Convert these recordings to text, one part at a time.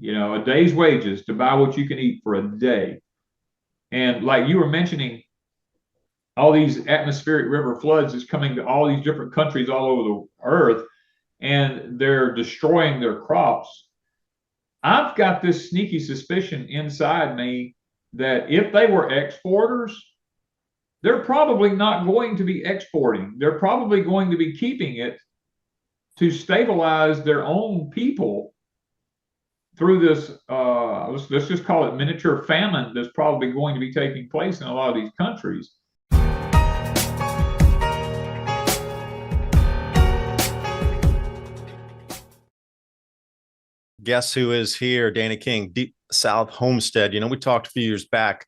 a day's wages to buy what you can eat for a day. And like you were mentioning, all these atmospheric river floods is coming to all these different countries all over the earth, and they're destroying their crops. I've got this sneaky suspicion inside me that if they were exporters, they're probably not going to be exporting. They're probably going to be keeping it to stabilize their own people through this, let's just call it miniature famine that's probably going to be taking place in a lot of these countries. Guess who is here? Danny King, Deep South Homestead. We talked a few years back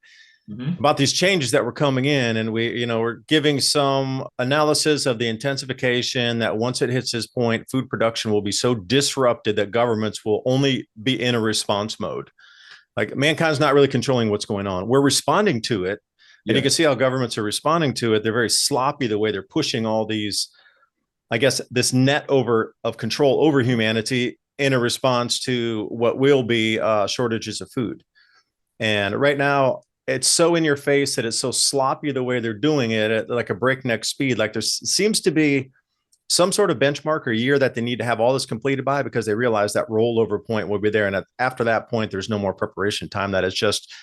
about these changes that were coming in, and we're giving some analysis of the intensification that once it hits this point, food production will be so disrupted that governments will only be in a response mode. Like, mankind's not really controlling what's going on. We're responding to it. And you can see how governments are responding to it. They're very sloppy the way they're pushing all these, I guess, this net of control over humanity in a response to what will be shortages of food. And right now, it's so in your face that it's so sloppy the way they're doing it at like a breakneck speed. Like, there seems to be some sort of benchmark or year that they need to have all this completed by, because they realize that rollover point will be there. And after that point, there's no more preparation time. That is just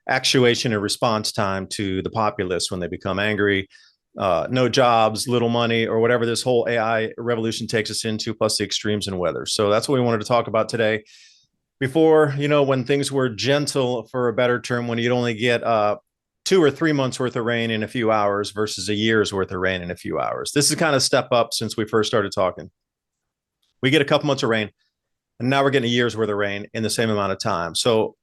actuation and response time to the populace when they become angry. No jobs, little money, or whatever this whole AI revolution takes us into, plus the extremes in weather. So that's what we wanted to talk about today. Before, when things were gentle, for a better term, when you'd only get 2 or 3 months worth of rain in a few hours versus a year's worth of rain in a few hours. This is kind of step up since we first started talking. We get a couple months of rain, and now we're getting a year's worth of rain in the same amount of time. So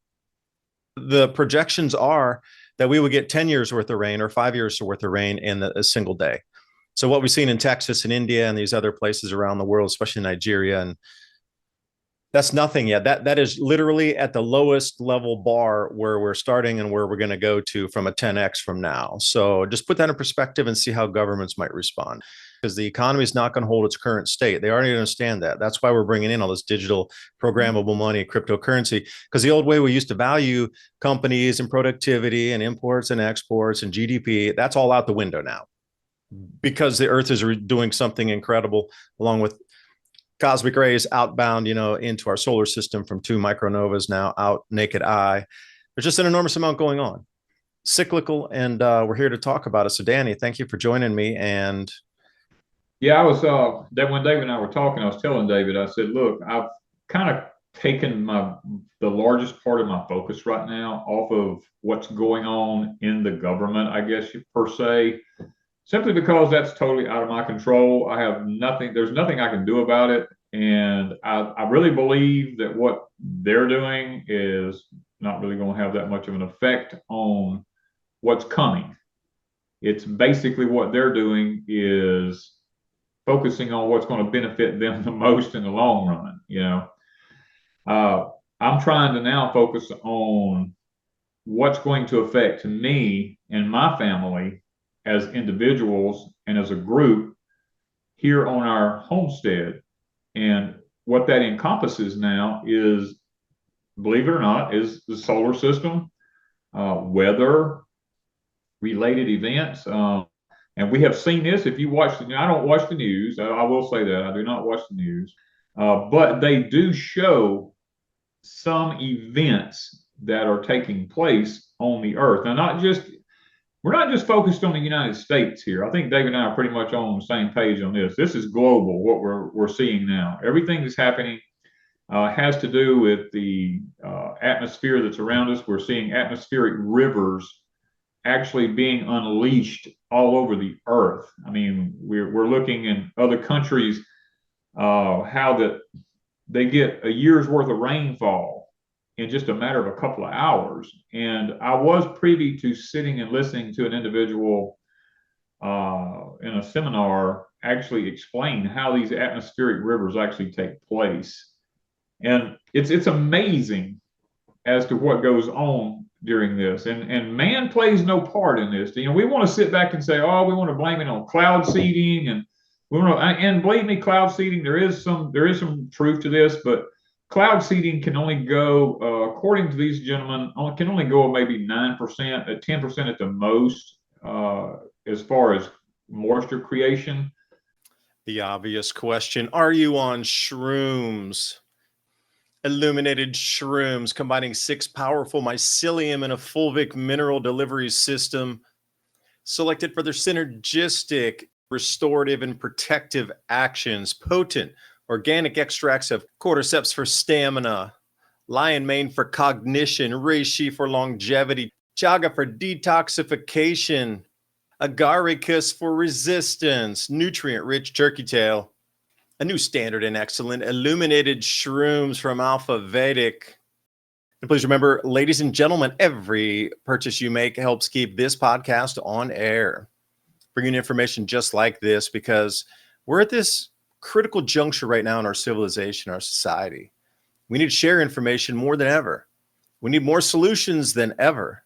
the projections are that we would get 10 years worth of rain or 5 years worth of rain in a single day. So what we've seen in Texas and India and these other places around the world, especially Nigeria, and that's nothing yet. That is literally at the lowest level bar where we're starting and where we're going to go to from a 10x from now. So just put that in perspective and see how governments might respond, because the economy is not going to hold its current state. They already understand that. That's why we're bringing in all this digital programmable money, cryptocurrency, because the old way we used to value companies and productivity and imports and exports and GDP, that's all out the window now, because the earth is doing something incredible along with cosmic rays outbound, into our solar system from 2 micronovas now out naked eye. There's just an enormous amount going on, cyclical, and we're here to talk about it. So Danny, thank you for joining me. And yeah, I was that when David and I were talking, I was telling David, I said, look, I've kind of taken the largest part of my focus right now off of what's going on in the government, I guess, per se, simply because that's totally out of my control. I have nothing, there's nothing I can do about it. And I really believe that what they're doing is not really going to have that much of an effect on what's coming. It's basically what they're doing is focusing on what's going to benefit them the most in the long run. I'm trying to now focus on what's going to affect me and my family as individuals and as a group here on our homestead. And what that encompasses now is, believe it or not, is the solar system, weather related events. And we have seen this. If you watch I don't watch the news. I will say that I do not watch the news, but they do show some events that are taking place on the earth. Now, we're not just focused on the United States here. I think David and I are pretty much on the same page on this. This is global, what we're seeing now. Everything that's happening has to do with the atmosphere that's around us. We're seeing atmospheric rivers actually being unleashed all over the earth. I mean, we're looking in other countries how that they get a year's worth of rainfall in just a matter of a couple of hours. And I was privy to sitting and listening to an individual in a seminar actually explain how these atmospheric rivers actually take place. And it's amazing as to what goes on during this. And man plays no part in this. We want to sit back and say, oh, we want to blame it on cloud seeding, and we want to, and believe me, cloud seeding, there is some truth to this, but cloud seeding can only go, according to these gentlemen, can only go maybe 9%, at 10% at the most, as far as moisture creation. The obvious question, are you on shrooms? Illuminated shrooms combining 6 powerful mycelium in a Fulvic mineral delivery system, selected for their synergistic, restorative, and protective actions. Potent organic extracts of cordyceps for stamina, lion mane for cognition, reishi for longevity, chaga for detoxification, agaricus for resistance, nutrient-rich turkey tail, a new standard and excellent illuminated shrooms from Alfa Vedic. And please remember, ladies and gentlemen, every purchase you make helps keep this podcast on air, bringing information just like this, because we're at this critical juncture right now in our civilization, our society. We need to share information more than ever. We need more solutions than ever.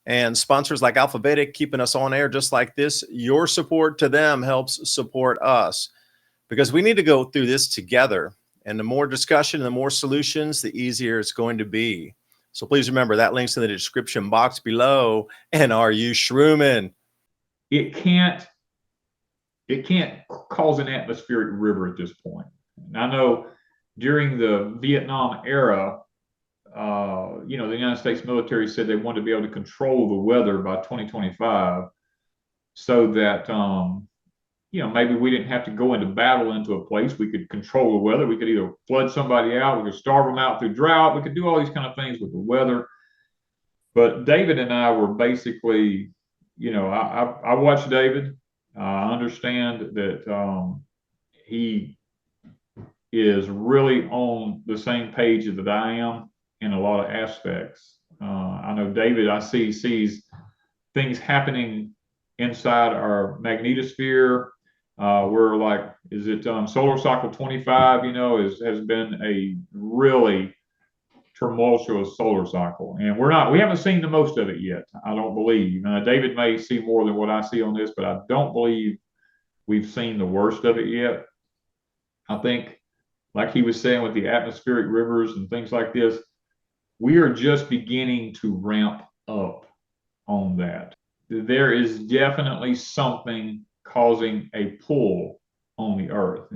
And sponsors like Alfa Vedic keeping us on air just like this, your support to them helps support us, because we need to go through this together. And the more discussion, the more solutions, the easier it's going to be. So please remember, that link's in the description box below. And are you shrooming? It can't cause an atmospheric river at this point. And I know during the Vietnam era, the United States military said they wanted to be able to control the weather by 2025, so that maybe we didn't have to go into battle into a place. We could control the weather. We could either flood somebody out, we could starve them out through drought, we could do all these kind of things with the weather. But David and I were basically, I watched David. I understand that he is really on the same page that I am in a lot of aspects. I know David, sees things happening inside our magnetosphere. We're like, is it solar cycle 25? Has been a really tumultuous solar cycle, and we haven't seen the most of it yet, I don't believe. David may see more than what I see on this, but I don't believe we've seen the worst of it yet. I think, like he was saying, with the atmospheric rivers and things like this, we are just beginning to ramp up on that. There is definitely something causing a pull on the earth.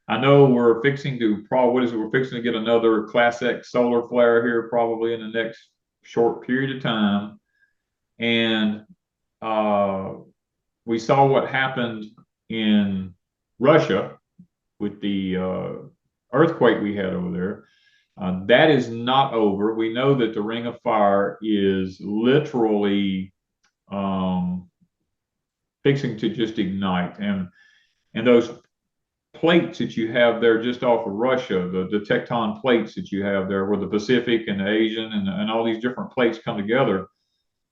I know we're fixing to get another Class X solar flare here probably in the next short period of time. And we saw what happened in Russia with the earthquake we had over there. That is not over. We know that the Ring of Fire is literally fixing to just ignite. And those plates that you have there just off of Russia, the tecton plates that you have there, where the Pacific and the Asian and all these different plates come together,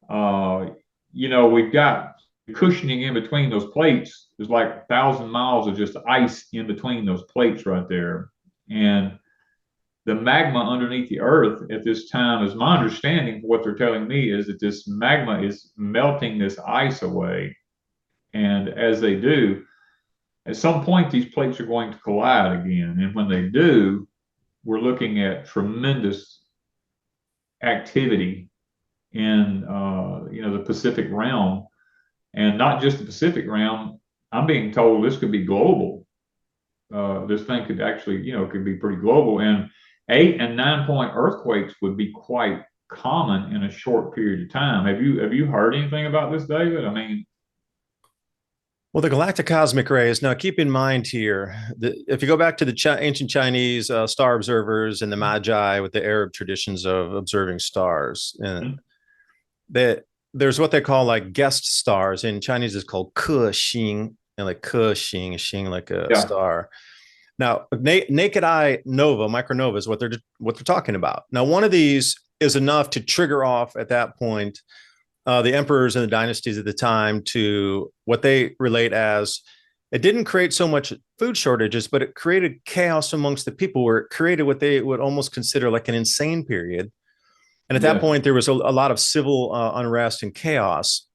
we've got cushioning in between those plates. There's like 1,000 miles of just ice in between those plates right there. And the magma underneath the earth at this time, is my understanding, what they're telling me, is that this magma is melting this ice away. And as they do, at some point, these plates are going to collide again. And when they do, we're looking at tremendous activity in the Pacific realm. And not just the Pacific realm. I'm being told this could be global. This thing could actually, could be pretty global. And 8 and 9 point earthquakes would be quite common in a short period of time. Have you heard anything about this, David? Well, the galactic cosmic rays. Now, keep in mind here, if you go back to the ancient Chinese star observers and the Magi with the Arab traditions of observing stars, and there's what they call like guest stars. In Chinese, it's called ke xing, and like ke xing, xing like a star. Now, naked eye nova, micronova, is what they're talking about. Now, one of these is enough to trigger off at that point the emperors and the dynasties at the time to what they relate as, it didn't create so much food shortages, but it created chaos amongst the people, where it created what they would almost consider like an insane period. And at that point, there was a lot of civil unrest and chaos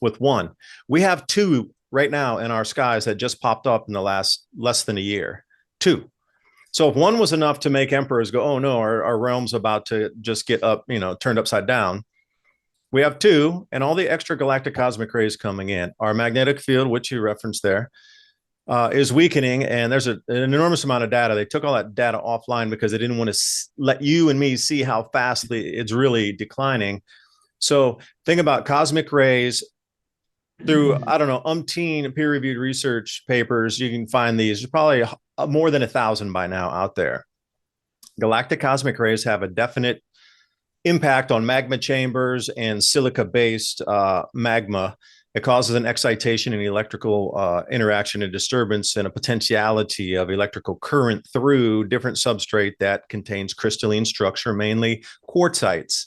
with one. We have 2 right now in our skies that just popped up in the last less than a year. 2. So if one was enough to make emperors go, oh no, our realm's about to just get up, turned upside down. We have two, and all the extra galactic cosmic rays coming in. Our magnetic field, which you referenced there, is weakening, and there's an enormous amount of data. They took all that data offline because they didn't want to let you and me see how fastly it's really declining. So think about cosmic rays through, I don't know, umpteen peer-reviewed research papers. You can find these. There's probably more than 1,000 by now out there. Galactic cosmic rays have a definite impact on magma chambers and silica-based magma. It causes an excitation in electrical interaction and disturbance and a potentiality of electrical current through different substrate that contains crystalline structure, mainly quartzites.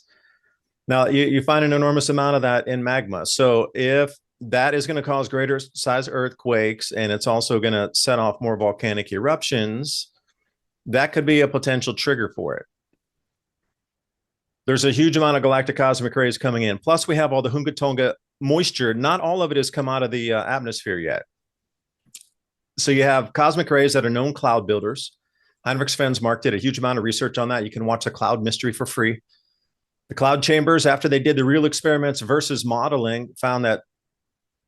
Now, you find an enormous amount of that in magma. So if that is going to cause greater size earthquakes, and it's also going to set off more volcanic eruptions, that could be a potential trigger for it. There's a huge amount of galactic cosmic rays coming in. Plus, we have all the Hunga Tonga moisture. Not all of it has come out of the atmosphere yet. So you have cosmic rays that are known cloud builders. Heinrich Svensmark did a huge amount of research on that. You can watch The Cloud Mystery for free. The cloud chambers, after they did the real experiments versus modeling, found that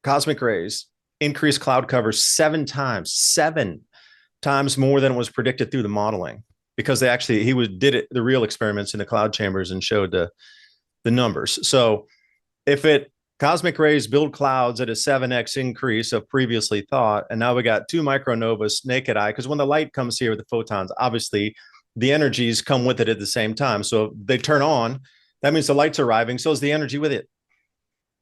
cosmic rays increased cloud cover 7 times more than was predicted through the modeling, because did the real experiments in the cloud chambers and showed the numbers. So if cosmic rays build clouds at a 7x increase of previously thought, and now we got 2 micronovas naked eye, because when the light comes here with the photons, obviously the energies come with it at the same time. So they turn on, that means the light's arriving, so is the energy with it.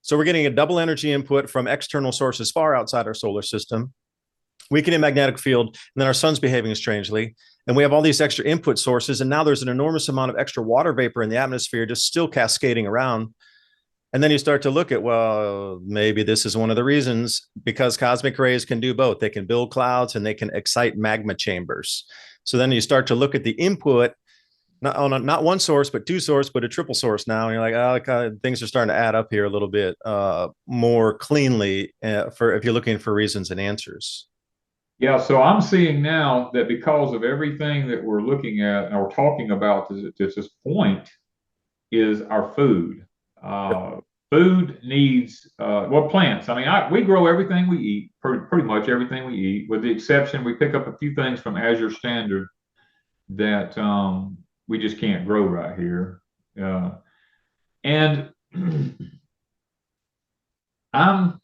So we're getting a double energy input from external sources far outside our solar system, weakening magnetic field, and then our sun's behaving strangely. And we have all these extra input sources, and now there's an enormous amount of extra water vapor in the atmosphere just still cascading around. And then you start to look at, well, maybe this is one of the reasons, because cosmic rays can do both. They can build clouds and they can excite magma chambers. So then you start to look at the input, not one source, but 2 sources, but a triple source now. And you're like, oh, things are starting to add up here a little bit more cleanly for if you're looking for reasons and answers. Yeah, so I'm seeing now that because of everything that we're looking at or talking about to this point is our food. Food needs, plants. I mean, we grow everything we eat, pretty much everything we eat, with the exception we pick up a few things from Azure Standard that we just can't grow right here. And I'm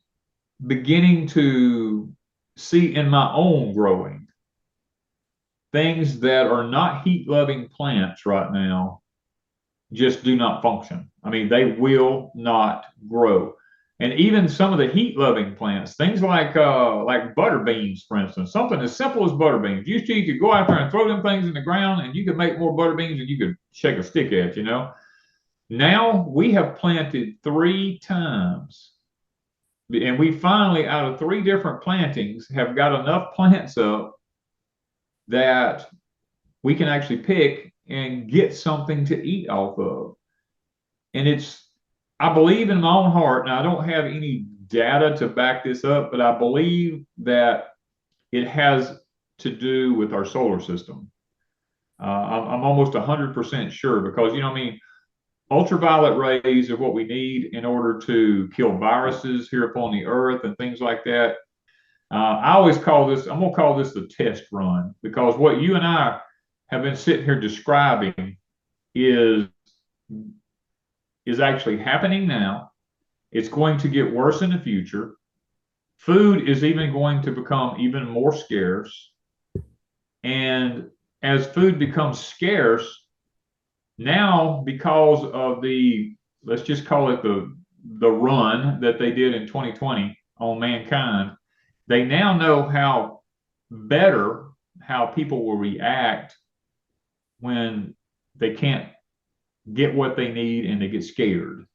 beginning to see in my own growing things that are not heat-loving plants right now just do not function. I mean, they will not grow. And even some of the heat-loving plants, things like butter beans, for instance, something as simple as butter beans. Used to, you could go out there and throw them things in the ground, and you could make more butter beans than you could shake a stick at, you know. Now we have planted 3 times, and we finally, out of 3 different plantings, have got enough plants up that we can actually pick and get something to eat off of. And I believe in my own heart, and I don't have any data to back this up, but I believe that it has to do with our solar system. I'm almost 100% sure, because, I mean, ultraviolet rays are what we need in order to kill viruses here upon the earth and things like that. I'm going to call this the test run, because what you and I have been sitting here describing is actually happening now. It's going to get worse in the future. Food is even going to become even more scarce. And as food becomes scarce, now, because of let's just call it the run that they did in 2020 on mankind, they now know how people will react when they can't get what they need and they get scared.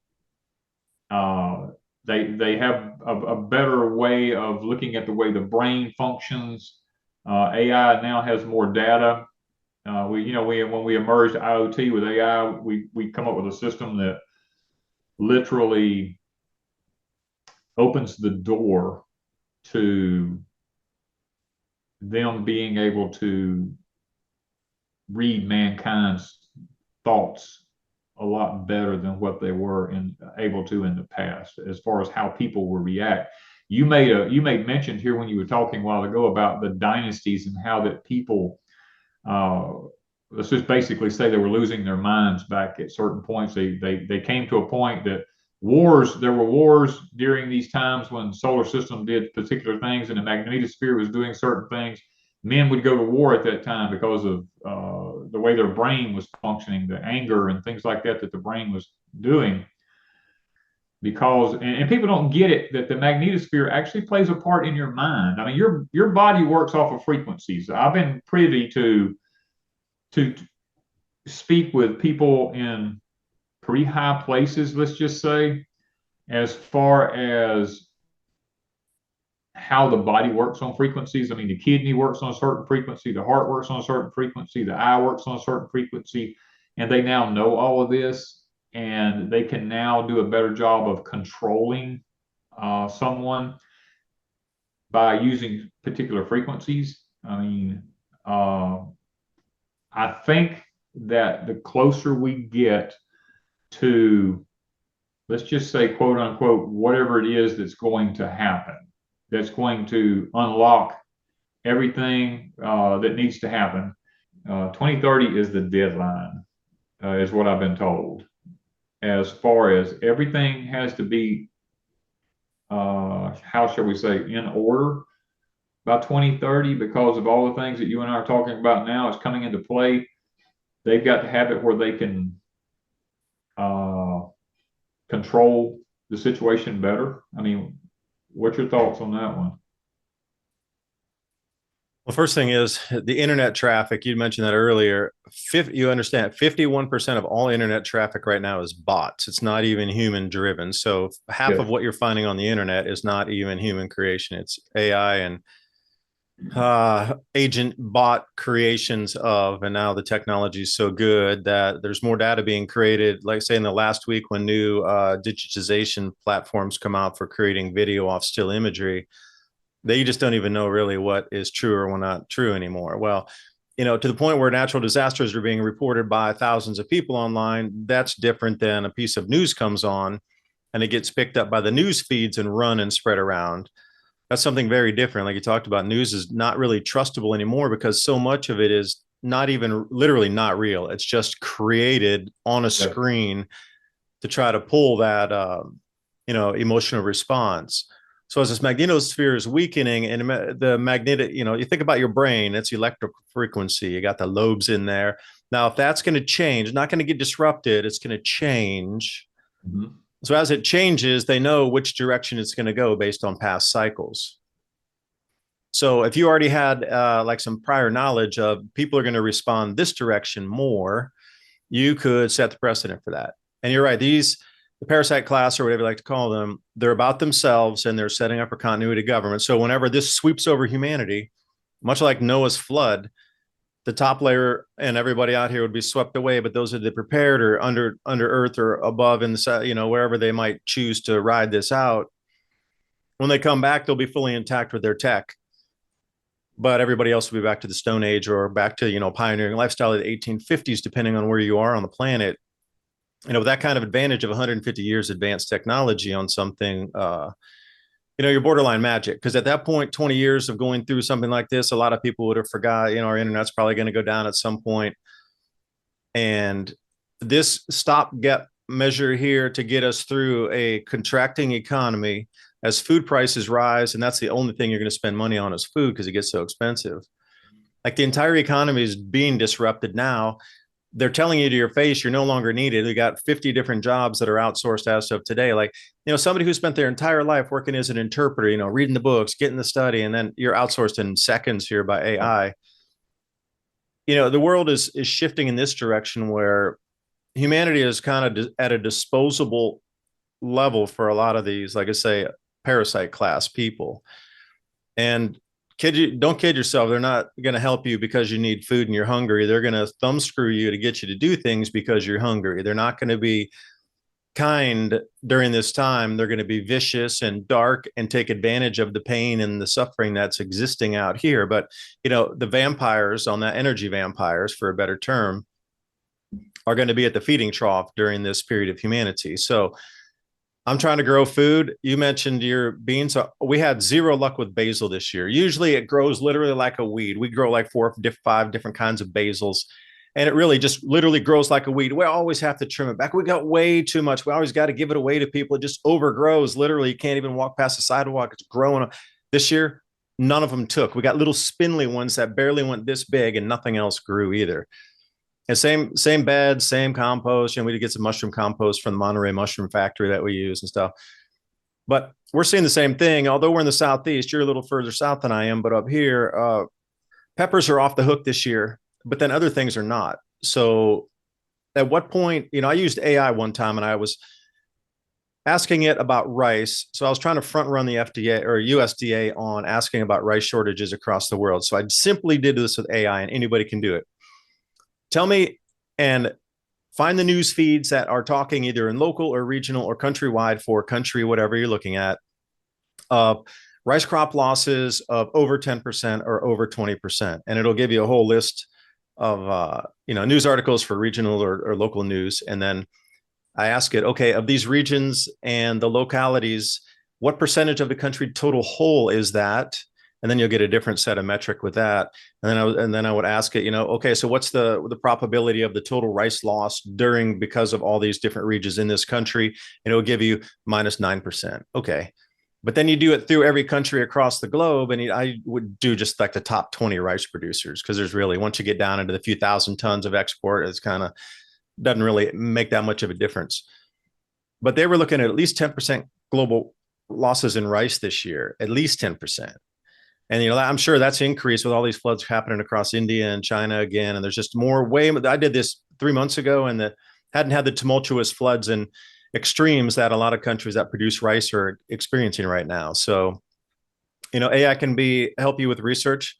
They have a better way of looking at the way the brain functions. AI now has more data. When we emerged IoT with AI, we come up with a system that literally opens the door to them being able to read mankind's thoughts a lot better than what they were able to in the past, as far as how people will react. You made mention here when you were talking a while ago about the dynasties and how that people, uh, let's just basically say, they were losing their minds back at certain points. They came to a point that there were wars during these times when the solar system did particular things and the magnetosphere was doing certain things. Men would go to war at that time because of the way their brain was functioning, the anger and things like that the brain was doing. Because and people don't get it, that the magnetosphere actually plays a part in your mind. I mean, your body works off of frequencies. I've been privy to speak with people in pretty high places, let's just say, as far as how the body works on frequencies. I mean, the kidney works on a certain frequency, the heart works on a certain frequency, the eye works on a certain frequency, and they now know all of this, and they can now do a better job of controlling someone by using particular frequencies. I mean, I think that the closer we get to, let's just say, quote unquote, whatever it is that's going to happen, that's going to unlock everything that needs to happen. 2030 is the deadline, is what I've been told. As far as everything has to be, how shall we say, in order by 2030, because of all the things that you and I are talking about now is coming into play. They've got to have it where they can control the situation better. I mean, what's your thoughts on that one? Well, first thing is the internet traffic. You mentioned that earlier. You understand 51% of all internet traffic right now is bots. It's not even human driven. So half Yes. of what you're finding on the internet is not even human creation. It's AI and agent bot creations of, and now the technology is so good that there's more data being created. Like say in the last week when new digitization platforms come out for creating video off still imagery, they just don't even know really what is true or what not true anymore. Well, to the point where natural disasters are being reported by thousands of people online, that's different than a piece of news comes on and it gets picked up by the news feeds and run and spread around. That's something very different. Like you talked about, news is not really trustable anymore because so much of it is not even literally not real. It's just created on a screen to try to pull that, emotional response. So as this magnetosphere is weakening and the magnetic, you think about your brain, it's electric frequency. You got the lobes in there. Now, if that's going to change, not going to get disrupted, it's going to change. Mm-hmm. So as it changes, they know which direction it's going to go based on past cycles. So if you already had like some prior knowledge of people are going to respond this direction more, you could set the precedent for that. And you're right, the parasite class, or whatever you like to call them, they're about themselves and they're setting up a continuity government. So whenever this sweeps over humanity, much like Noah's flood, the top layer and everybody out here would be swept away, but those are the prepared or under earth or above in the, wherever they might choose to ride this out. When they come back, they'll be fully intact with their tech, but everybody else will be back to the Stone Age or back to, pioneering lifestyle of the 1850s, depending on where you are on the planet. With that kind of advantage of 150 years advanced technology on something, you're borderline magic. Because at that point, 20 years of going through something like this, a lot of people would have forgot, our internet's probably going to go down at some point. And this stopgap measure here to get us through a contracting economy as food prices rise, and that's the only thing you're going to spend money on is food because it gets so expensive. Like the entire economy is being disrupted now. They're telling you to your face, you're no longer needed. We got 50 different jobs that are outsourced as of today. Like, somebody who spent their entire life working as an interpreter, reading the books, getting the study, and then you're outsourced in seconds here by AI. The world is shifting in this direction where humanity is kind of at a disposable level for a lot of these, like I say, parasite class people. And don't kid yourself. They're not going to help you because you need food and you're hungry. They're going to thumb screw you to get you to do things because you're hungry. They're not going to be kind during this time, they're going to be vicious and dark and take advantage of the pain and the suffering that's existing out here. But, the vampires on that, energy vampires, for a better term, are going to be at the feeding trough during this period of humanity. So I'm trying to grow food. You mentioned your beans. We had zero luck with basil this year. Usually it grows literally like a weed. We grow like 5 different kinds of basils, and it really just literally grows like a weed. We always have to trim it back. We got way too much. We always got to give it away to people. It just overgrows. Literally, you can't even walk past the sidewalk. It's growing. This year, none of them took. We got little spindly ones that barely went this big, and nothing else grew either. And same bed, same compost. We did get some mushroom compost from the Monterey Mushroom Factory that we use and stuff. But we're seeing the same thing. Although we're in the Southeast, you're a little further south than I am. But up here, peppers are off the hook this year, but then other things are not. So at what point, I used AI one time and I was asking it about rice. So I was trying to front run the FDA or USDA on asking about rice shortages across the world. So I simply did this with AI, and anybody can do it. Tell me and find the news feeds that are talking either in local or regional or countrywide for country, whatever you're looking at, rice crop losses of over 10% or over 20%. And it'll give you a whole list of, news articles for regional or local news. And then I ask it, okay, of these regions and the localities, what percentage of the country total whole is that? And then you'll get a different set of metric with that. And then I would ask it, okay, so what's the probability of the total rice loss because of all these different regions in this country? And it'll give you -9%. Okay. But then you do it through every country across the globe. And I would do just like the top 20 rice producers, because there's really, once you get down into the few thousand tons of export, it's kind of doesn't really make that much of a difference. But they were looking at least 10% global losses in rice this year, at least 10%. And, I'm sure that's increased with all these floods happening across India and China again. And there's just more I did this 3 months ago, and hadn't had the tumultuous floods and extremes that a lot of countries that produce rice are experiencing right now. So, AI can help you with research,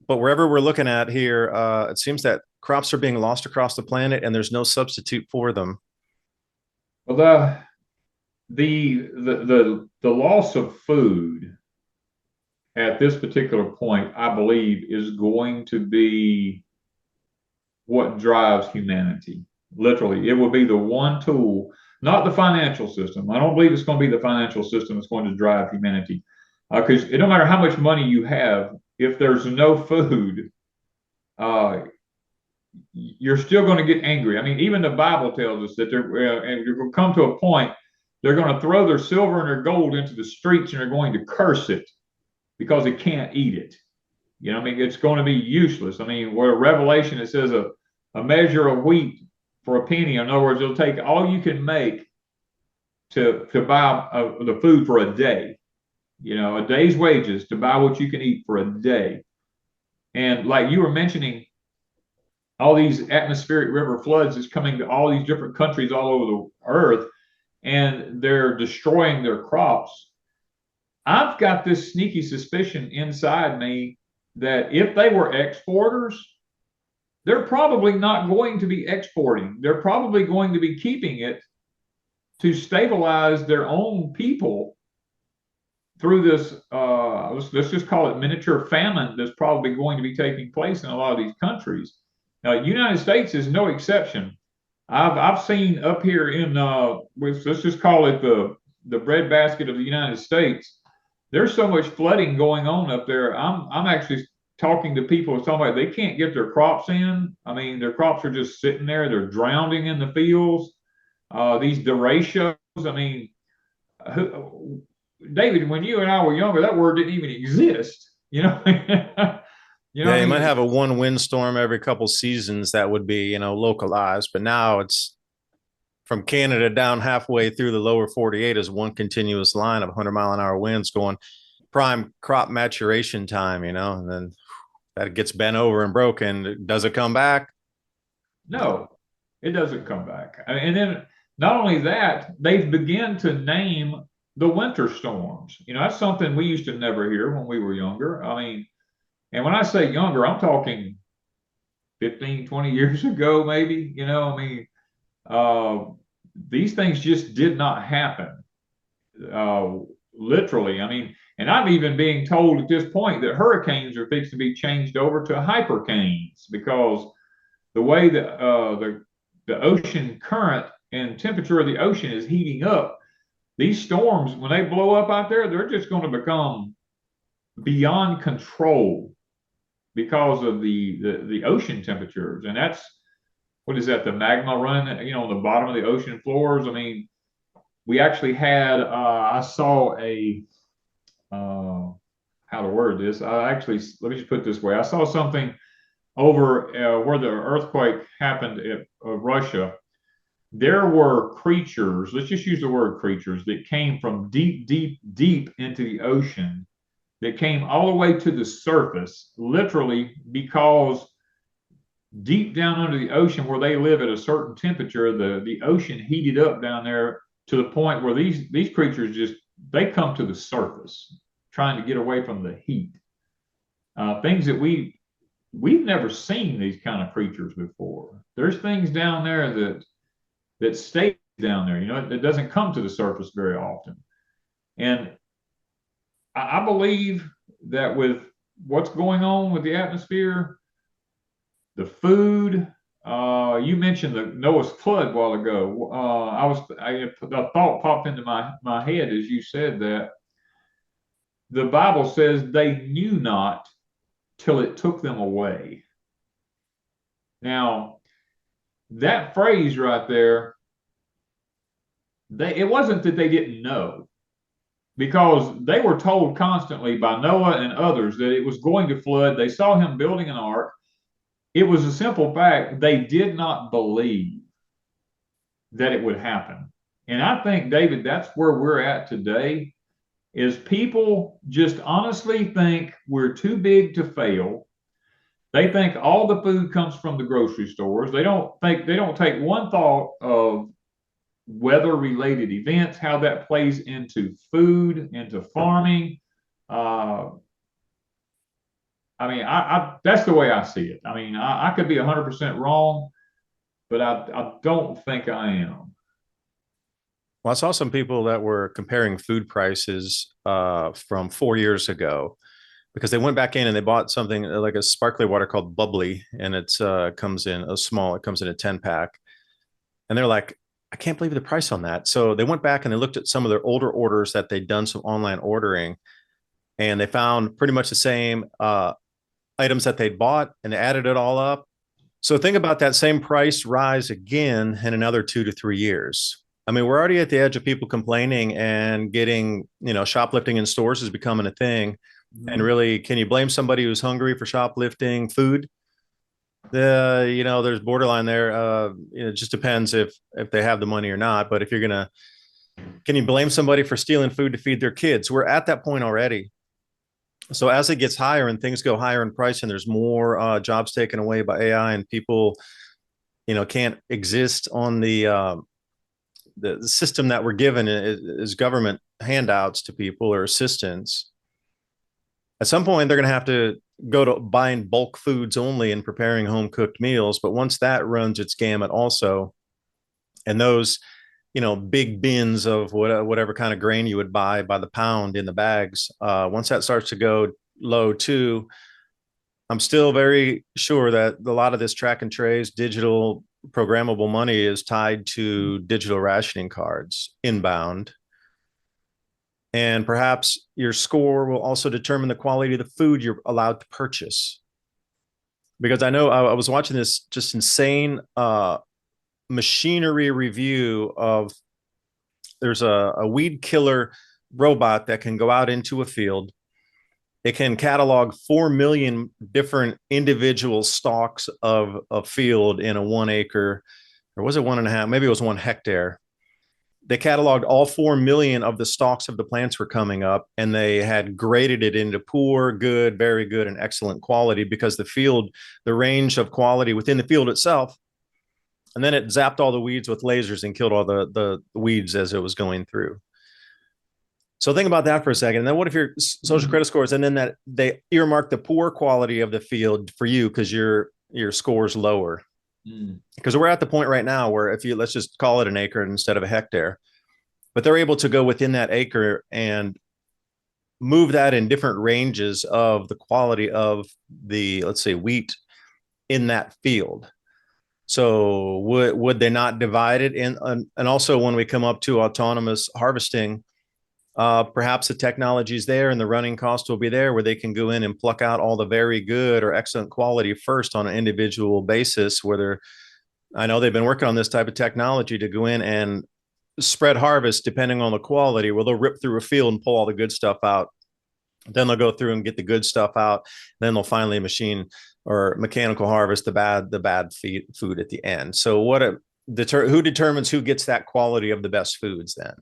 but wherever we're looking at here, it seems that crops are being lost across the planet and there's no substitute for them. Well, the loss of food at this particular point, I believe, is going to be what drives humanity. Literally, it will be the one tool, not the financial system. I don't believe it's going to be the financial system that's going to drive humanity. Because it don't matter how much money you have, if there's no food, you're still going to get angry. I mean, even the Bible tells us that you're going to come to a point, they're going to throw their silver and their gold into the streets and they're going to curse it because they can't eat it. It's going to be useless. Where Revelation, it says a measure of wheat for a penny. In other words, it'll take all you can make to buy the food for a day. A day's wages to buy what you can eat for a day. And like you were mentioning, all these atmospheric river floods is coming to all these different countries all over the earth, and they're destroying their crops. I've got this sneaky suspicion inside me that if they were exporters, they're probably not going to be exporting. They're probably going to be keeping it to stabilize their own people through this, let's just call it miniature famine that's probably going to be taking place in a lot of these countries. Now, the United States is no exception. I've seen up here in, let's just call it the breadbasket of the United States. There's so much flooding going on up there. I'm actually talking to people talking about they can't get their crops in. Their crops are just sitting there. They're drowning in the fields. These derechos. David, when you and I were younger, that word didn't even exist. You might have a one windstorm every couple seasons that would be, localized, but now it's from Canada down halfway through the lower 48 is one continuous line of 100-mile-an-hour winds going prime crop maturation time, and then that gets bent over and broken. Does it come back? No, it doesn't come back. And then not only that, they've begun to name the winter storms. That's something we used to never hear when we were younger. And when I say younger, I'm talking 15, 20 years ago, maybe, these things just did not happen. Literally, I mean, and I'm even being told at this point that hurricanes are fixed to be changed over to hypercanes because the way that the ocean current and temperature of the ocean is heating up. These storms, when they blow up out there, they're just going to become beyond control because of the ocean temperatures. And that's, what is that, the magma running, on the bottom of the ocean floors. I mean, we actually had, I saw how to word this. Let me just put it this way. I saw something over where the earthquake happened in Russia. There were creatures, let's just use the word creatures, that came from deep, deep, deep into the ocean, that came all the way to the surface, literally, because deep down under the ocean where they live at a certain temperature, the ocean heated up down there to the point where these creatures they come to the surface, trying to get away from the heat. Things that we've never seen these kind of creatures before. There's things down there that stays down there. It doesn't come to the surface very often. And I believe that with what's going on with the atmosphere, the food, you mentioned the Noah's flood a while ago. A thought popped into my head as you said that. The Bible says they knew not till it took them away. Now, that phrase right there, it wasn't that they didn't know, because they were told constantly by Noah and others that it was going to flood. They saw him building an ark. It was a simple fact. They did not believe that it would happen. And I think, David, that's where we're at today, is people just honestly think we're too big to fail. They think all the food comes from the grocery stores. They don't take one thought of weather-related events, how that plays into food, into farming. I mean, that's the way I see it. I mean, I could be 100% wrong, but I don't think I am. Well, I saw some people that were comparing food prices from 4 years ago, because they went back in and they bought something like a sparkly water called Bubbly, and it comes in a 10-pack. And they're like, I can't believe the price on that. So they went back and they looked at some of their older orders that they'd done some online ordering, and they found pretty much the same items that they'd bought, and they added it all up. So think about that same price rise again in another 2 to 3 years. I mean, we're already at the edge of people complaining and getting, shoplifting in stores is becoming a thing. Mm-hmm. And really, can you blame somebody who's hungry for shoplifting food? There's borderline there. It just depends if they have the money or not. But can you blame somebody for stealing food to feed their kids? We're at that point already. So as it gets higher and things go higher in price, and there's more jobs taken away by AI, and people, can't exist on the system that we're given is government handouts to people or assistance. At some point, they're going to have to go to buying bulk foods only and preparing home cooked meals. But once that runs its gamut also, and those, big bins of whatever kind of grain you would buy by the pound in the bags, once that starts to go low too, I'm still very sure that a lot of this track and trace digital programmable money is tied to digital rationing cards inbound. And perhaps your score will also determine the quality of the food you're allowed to purchase. Because I know I was watching this just insane machinery review of, there's a weed killer robot that can go out into a field. It can catalog 4 million different individual stalks of a field in a 1 acre, or was it 1.5? Maybe it was 1 hectare. They cataloged all 4 million of the stalks of the plants were coming up, and they had graded it into poor, good, very good, and excellent quality, because the range of quality within the field itself. And then it zapped all the weeds with lasers and killed all the weeds as it was going through. So think about that for a second. And then what if your social credit scores, and then that they earmark the poor quality of the field for you because your score is lower. Because we're at the point right now where if you, let's just call it an acre instead of a hectare, but they're able to go within that acre and move that in different ranges of the quality of the, let's say, wheat in that field. So would they not divide it in? And also when we come up to autonomous harvesting, perhaps the technology is there and the running cost will be there where they can go in and pluck out all the very good or excellent quality first on an individual basis, where they're, I know they've been working on this type of technology to go in and spread harvest depending on the quality, where they'll rip through a field and pull all the good stuff out. Then they'll go through and get the good stuff out. Then they'll finally machine or mechanical harvest the bad food at the end. So who determines who gets that quality of the best foods then?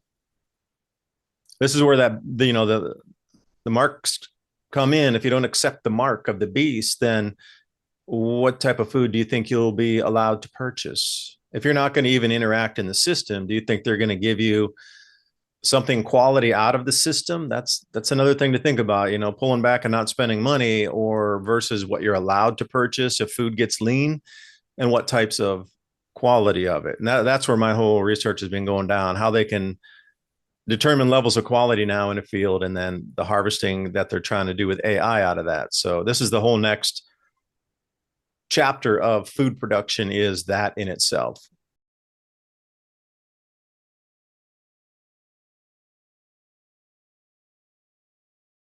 This is where that, the marks come in. If you don't accept the mark of the beast, then what type of food do you think you'll be allowed to purchase? If you're not going to even interact in the system, do you think they're going to give you something quality out of the system? That's another thing to think about, pulling back and not spending money, or versus what you're allowed to purchase if food gets lean, and what types of quality of it. And that's where my whole research has been going down, how they can determine levels of quality now in a field, and then the harvesting that they're trying to do with AI out of that. So this is the whole next chapter of food production, is that in itself.